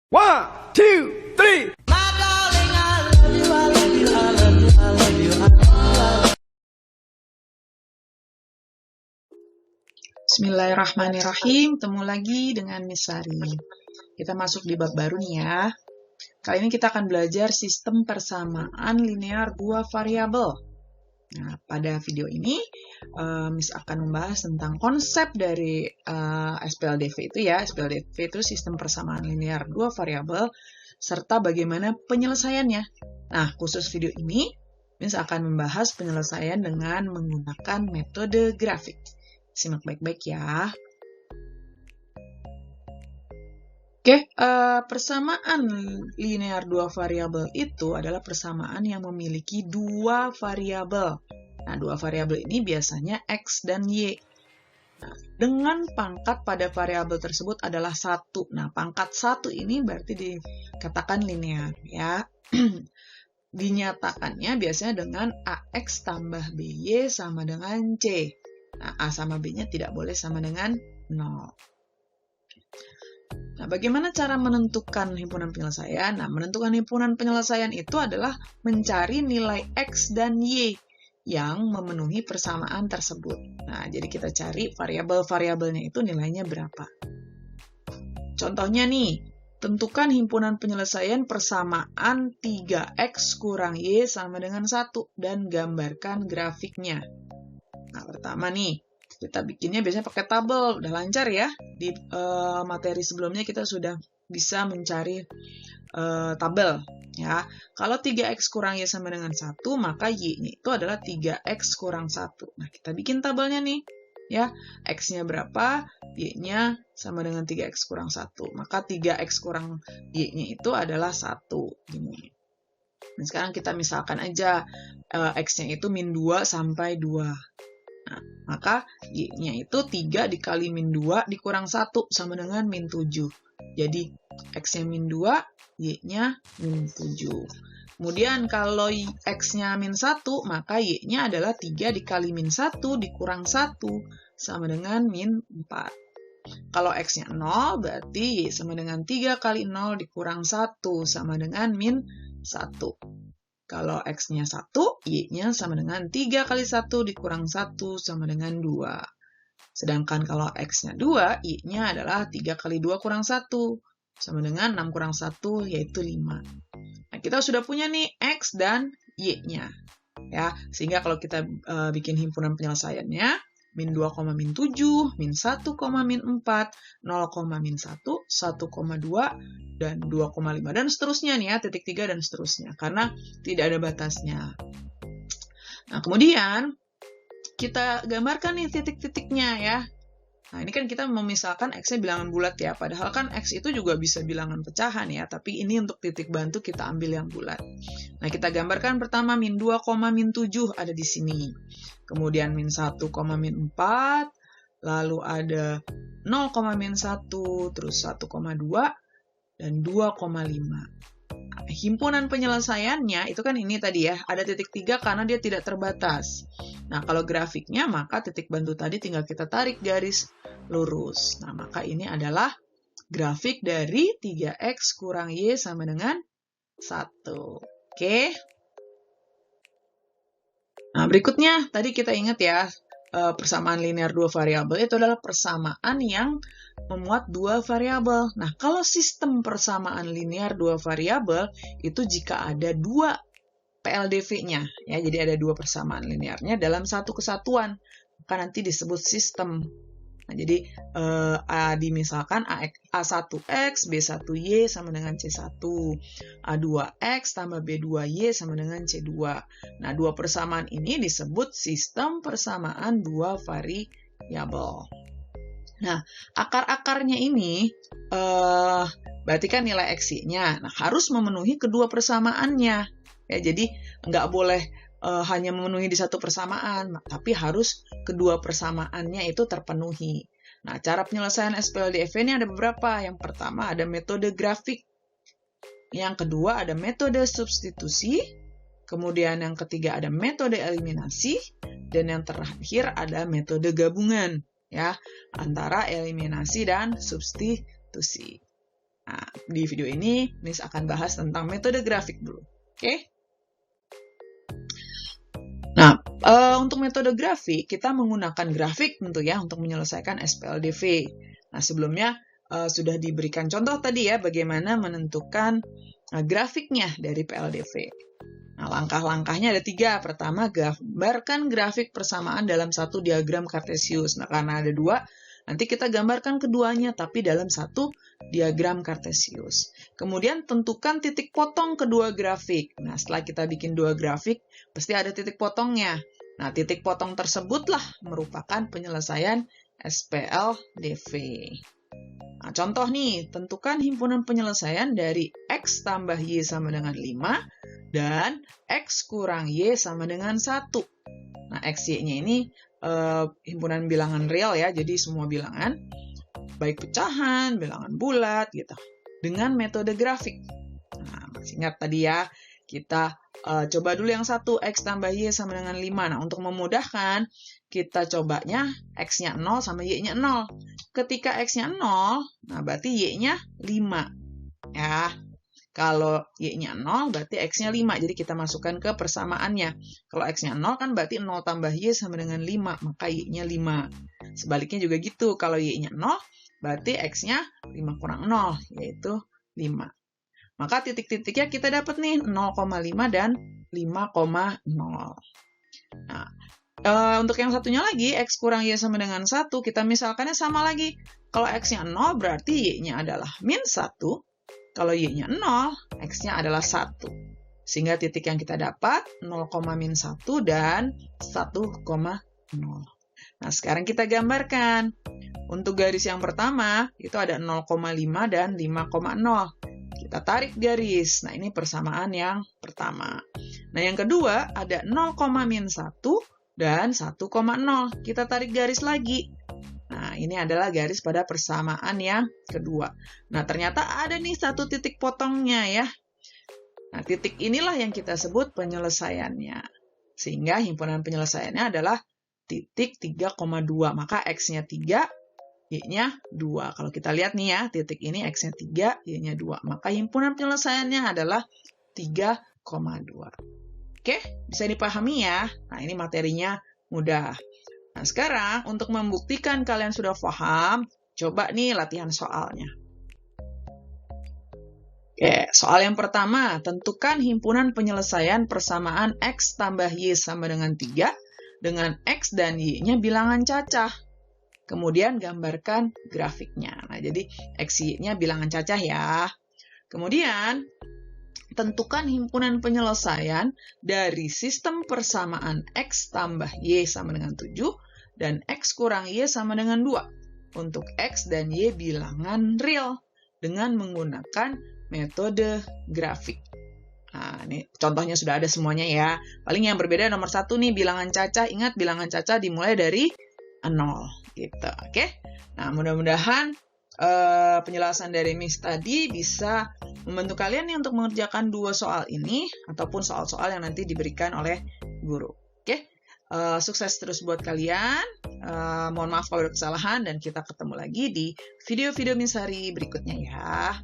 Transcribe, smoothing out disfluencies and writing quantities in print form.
One, two, three. Bismillahirrahmanirrahim. Ketemu lagi dengan Miss Sari. Kita masuk di bab baru nih ya. Kali ini kita akan belajar sistem persamaan linear dua variabel. Nah, pada video ini Miss akan membahas tentang konsep dari SPLDV itu ya. SPLDV itu sistem persamaan linear dua variabel serta bagaimana penyelesaiannya. Nah, khusus video ini Miss akan membahas penyelesaian dengan menggunakan metode grafik. Simak baik-baik ya. Oke, persamaan linear dua variabel itu adalah persamaan yang memiliki dua variabel. Nah, dua variabel ini biasanya X dan Y. Nah, dengan pangkat pada variabel tersebut adalah 1. Nah, pangkat 1 ini berarti dikatakan linear ya. Dinyatakannya biasanya dengan AX tambah BY sama dengan C. Nah, A sama B-nya tidak boleh sama dengan 0. Nah, bagaimana cara menentukan himpunan penyelesaian? Nah, menentukan himpunan penyelesaian itu adalah mencari nilai X dan Y yang memenuhi persamaan tersebut. Nah, jadi kita cari variabel-variabelnya itu nilainya berapa. Contohnya nih, tentukan himpunan penyelesaian persamaan 3X kurang Y sama dengan 1 dan gambarkan grafiknya. Nah, pertama nih, kita bikinnya biasanya pakai tabel, udah lancar ya. Di materi sebelumnya kita sudah bisa mencari tabel. Ya. Kalau 3X kurang Y sama dengan 1, maka Y-nya itu adalah 3X kurang 1. Nah, kita bikin tabelnya nih. Ya, X-nya berapa, Y-nya sama dengan 3X kurang 1. Maka 3X kurang Y-nya itu adalah 1. Gini. Dan sekarang kita misalkan aja X-nya itu min 2 sampai 2. Nah, maka Y-nya itu 3 dikali min 2 dikurang 1 sama dengan min 7. Jadi, X-nya min 2, Y-nya min 7. Kemudian, kalau X-nya min 1, maka Y-nya adalah 3 dikali min 1 dikurang 1 sama dengan min 4. Kalau X-nya 0, berarti Y sama dengan 3 kali 0 dikurang 1 sama dengan min 1. Kalau X-nya 1, Y-nya sama dengan 3 kali 1 dikurang 1 sama dengan 2. Sedangkan kalau X-nya 2, Y-nya adalah 3 kali 2 kurang 1. Sama dengan 6 kurang 1, yaitu 5. Nah, kita sudah punya nih X dan Y-nya. Ya, sehingga kalau kita bikin himpunan penyelesaiannya, min 2, min 7, min 1, min 4, 0, min 1, 1,2, dan 2,5, dan seterusnya nih ya, titik 3 dan seterusnya, karena tidak ada batasnya. Nah, kemudian kita gambarkan nih titik-titiknya ya. Nah, ini kan kita memisalkan X-nya bilangan bulat ya, padahal kan X itu juga bisa bilangan pecahan ya, tapi ini untuk titik bantu kita ambil yang bulat. Nah, kita gambarkan pertama min 2, min 7 ada di sini. Kemudian min 1, min 4, lalu ada 0, min 1, terus 1,2, dan 2,5. Nah, himpunan penyelesaiannya itu kan ini tadi ya, ada titik 3 karena dia tidak terbatas. Nah, kalau grafiknya maka titik bantu tadi tinggal kita tarik garis lurus. Nah, maka ini adalah grafik dari 3X kurang Y sama dengan 1. Oke. Nah, berikutnya tadi kita ingat ya, persamaan linear dua variabel itu adalah persamaan yang memuat dua variabel. Nah, kalau sistem persamaan linear dua variabel itu jika ada dua PLDV-nya, ya, jadi ada dua persamaan linearnya dalam satu kesatuan, maka nanti disebut sistem. Nah, jadi misalkan A1X, B1Y sama dengan C1, A2X tambah B2Y sama dengan C2. Nah, dua persamaan ini disebut sistem persamaan dua variabel. Nah, akar-akarnya ini berarti kan nilai X-nya. Nah, harus memenuhi kedua persamaannya. Ya, jadi nggak boleh hanya memenuhi di satu persamaan, tapi harus kedua persamaannya itu terpenuhi. Nah, cara penyelesaian SPLDV ini ada beberapa. Yang pertama ada metode grafik. Yang kedua ada metode substitusi. Kemudian yang ketiga ada metode eliminasi. Dan yang terakhir ada metode gabungan, ya, antara eliminasi dan substitusi. Nah, di video ini, Miss akan bahas tentang metode grafik dulu. Oke? Nah, untuk metode grafik, kita menggunakan grafik tentu ya untuk menyelesaikan SPLDV. Nah, sebelumnya sudah diberikan contoh tadi ya, bagaimana menentukan grafiknya dari PLDV. Nah, langkah-langkahnya ada 3. Pertama, gambarkan grafik persamaan dalam satu diagram Kartesius. Nah, karena ada 2, nanti kita gambarkan keduanya, tapi dalam satu diagram Kartesius. Kemudian, tentukan titik potong kedua grafik. Nah, setelah kita bikin 2 grafik, pasti ada titik potongnya. Nah, titik potong tersebutlah merupakan penyelesaian SPLDV. Nah, contoh nih, tentukan himpunan penyelesaian dari X tambah Y sama dengan 5 dan X kurang Y sama dengan 1. Nah, X, Y-nya ini himpunan bilangan real ya, jadi semua bilangan, baik pecahan, bilangan bulat, gitu, dengan metode grafik. Nah, masih ingat tadi ya, kita coba dulu yang 1, X tambah Y sama dengan 5. Nah, untuk memudahkan, kita cobanya X-nya 0 sama Y-nya 0. Ketika X-nya 0, nah berarti Y-nya 5. Ya, kalau Y-nya 0, berarti X-nya 5. Jadi kita masukkan ke persamaannya. Kalau X-nya 0, kan berarti 0 tambah Y sama dengan 5, maka Y-nya 5. Sebaliknya juga gitu, kalau Y-nya 0, berarti X-nya 5 kurang 0, yaitu 5. Maka titik-titiknya kita dapat nih 0,5 dan 5,0. Nah, untuk yang satunya lagi, X kurang Y sama dengan 1, kita misalkannya sama lagi. Kalau X-nya 0, berarti Y-nya adalah min 1. Kalau Y-nya 0, X-nya adalah 1. Sehingga titik yang kita dapat 0,-1 dan 1,0. Nah, sekarang kita gambarkan. Untuk garis yang pertama, itu ada 0,5 dan 5,0. Kita tarik garis. Nah, ini persamaan yang pertama. Nah, yang kedua, ada 0,-1 dan 1,0. Kita tarik garis lagi. Nah, ini adalah garis pada persamaan yang kedua. Nah, ternyata ada nih satu titik potongnya ya. Nah, titik inilah yang kita sebut penyelesaiannya. Sehingga himpunan penyelesaiannya adalah titik 3,2. Maka X-nya 3, Y-nya 2. Kalau kita lihat nih ya, titik ini X-nya 3, Y-nya 2. Maka himpunan penyelesaiannya adalah 3,2. Oke, bisa dipahami ya. Nah, ini materinya mudah. Nah, sekarang untuk membuktikan kalian sudah paham, coba nih latihan soalnya. Oke, soal yang pertama, tentukan himpunan penyelesaian persamaan X tambah Y sama dengan 3 dengan X dan Y-nya bilangan cacah. Kemudian gambarkan grafiknya. Nah, jadi X, Y-nya bilangan cacah ya. Kemudian, tentukan himpunan penyelesaian dari sistem persamaan X tambah Y sama dengan 7 dan X kurang Y sama dengan 2 untuk X dan Y bilangan real dengan menggunakan metode grafik. Nah, ini contohnya sudah ada semuanya ya. Paling yang berbeda nomor 1 nih, bilangan cacah. Ingat, bilangan cacah dimulai dari 0. Gitu, oke? Nah, mudah-mudahan penjelasan dari Miss tadi bisa membantu kalian nih untuk mengerjakan 2 soal ini ataupun soal-soal yang nanti diberikan oleh guru. Oke? Sukses terus buat kalian. Mohon maaf kalau ada kesalahan dan kita ketemu lagi di video-video Miss Hari berikutnya ya.